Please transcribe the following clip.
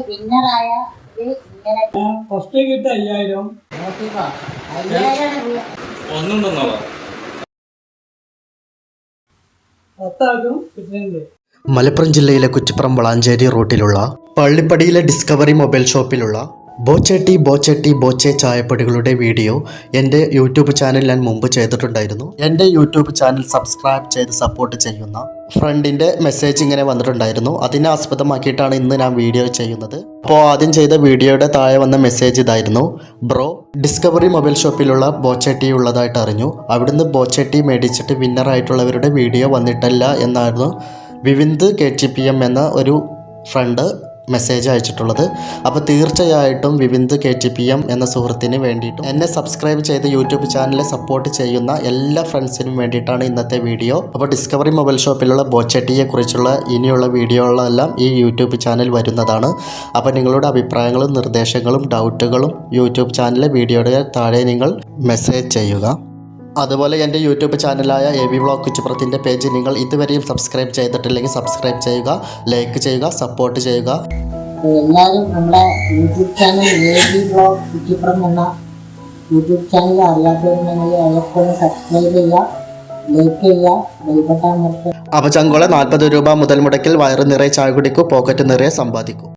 വിന്നറായ ഇങ്ങനെ ഫസ്റ്റ് കിട്ട 5000 5000 മലപ്പുറം ജില്ലയിലെ കുറ്റിപ്പുറം വളാഞ്ചേരി റൂട്ടിലുള്ള പള്ളിപ്പടിയിലെ ഡിസ്കവറി മൊബൈൽ ഷോപ്പിലുള്ള ബോച്ചെ ചായപ്പൊടികളുടെ വീഡിയോ എൻ്റെ യൂട്യൂബ് ചാനൽ ഞാൻ മുമ്പ് ചെയ്തിട്ടുണ്ടായിരുന്നു. എൻ്റെ യൂട്യൂബ് ചാനൽ സബ്സ്ക്രൈബ് ചെയ്ത് സപ്പോർട്ട് ചെയ്യുന്ന ഫ്രണ്ടിൻ്റെ മെസ്സേജ് ഇങ്ങനെ വന്നിട്ടുണ്ടായിരുന്നു. അതിനെ ആസ്പദമാക്കിയിട്ടാണ് ഇന്ന് ഞാൻ വീഡിയോ ചെയ്യുന്നത്. അപ്പോൾ ആദ്യം ചെയ്ത വീഡിയോയുടെ താഴെ വന്ന മെസ്സേജ് ഇതായിരുന്നു: ബ്രോ, ഡിസ്കവറി മൊബൈൽ ഷോപ്പിലുള്ള ബോച്ചട്ടി ഉള്ളതായിട്ട് അറിഞ്ഞു. അവിടുന്ന് ബോച്ചട്ടി മേടിച്ചിട്ട് വിന്നറായിട്ടുള്ളവരുടെ വീഡിയോ വന്നിട്ടില്ല എന്നായിരുന്നു വിവിന്ദ് KTPM എന്ന ഒരു ഫ്രണ്ട് മെസ്സേജ് അയച്ചിട്ടുള്ളത്. അപ്പോൾ തീർച്ചയായിട്ടും വിവിന്ദ് KTPM എന്ന സുഹൃത്തിന് വേണ്ടിയിട്ടും എന്നെ സബ്സ്ക്രൈബ് ചെയ്ത് യൂട്യൂബ് ചാനലിൽ സപ്പോർട്ട് ചെയ്യുന്ന എല്ലാ ഫ്രണ്ട്സിനും വേണ്ടിയിട്ടാണ് ഇന്നത്തെ വീഡിയോ. അപ്പോൾ ഡിസ്കവറി മൊബൈൽ ഷോപ്പിലുള്ള ബോച്ചട്ടിയെ കുറിച്ചുള്ള ഇനിയുള്ള വീഡിയോകളെല്ലാം ഈ യൂട്യൂബ് ചാനൽ വരുന്നതാണ്. അപ്പോൾ നിങ്ങളുടെ അഭിപ്രായങ്ങളും നിർദ്ദേശങ്ങളും ഡൗട്ടുകളും യൂട്യൂബ് ചാനലിലെ വീഡിയോയുടെ താഴെ നിങ്ങൾ മെസ്സേജ് ചെയ്യുക. അതുപോലെ എൻ്റെ യൂട്യൂബ് ചാനലായ AV വ്ളോഗ് കുറ്റിപ്പുറത്തിൻ്റെ പേജ് നിങ്ങൾ ഇതുവരെയും സബ്സ്ക്രൈബ് ചെയ്തിട്ടില്ലെങ്കിൽ സബ്സ്ക്രൈബ് ചെയ്യുക, ലൈക്ക് ചെയ്യുക, സപ്പോർട്ട് ചെയ്യുക. എല്ലാവരും നമ്മുടെ YouTube channel AV vlog Kuttippuram എന്ന യൂട്യൂബ് ചാനൽ അറിയാത്തവരുണ്ടെങ്കിൽ അതൊക്കെ സബ്സ്ക്രൈബ് ചെയ്യുക, ലൈക്ക് ചെയ്യുക, ബെൽബട്ടൺ അമർത്തുക. അപ്പോൾ ചങ്കോള 40 രൂപ മുതൽ മുടക്കിൽ വയറ് നിറയെ ചായ കുടിക്കൂ, പോക്കറ്റ് നിറയെ സമ്പാദിക്കൂ.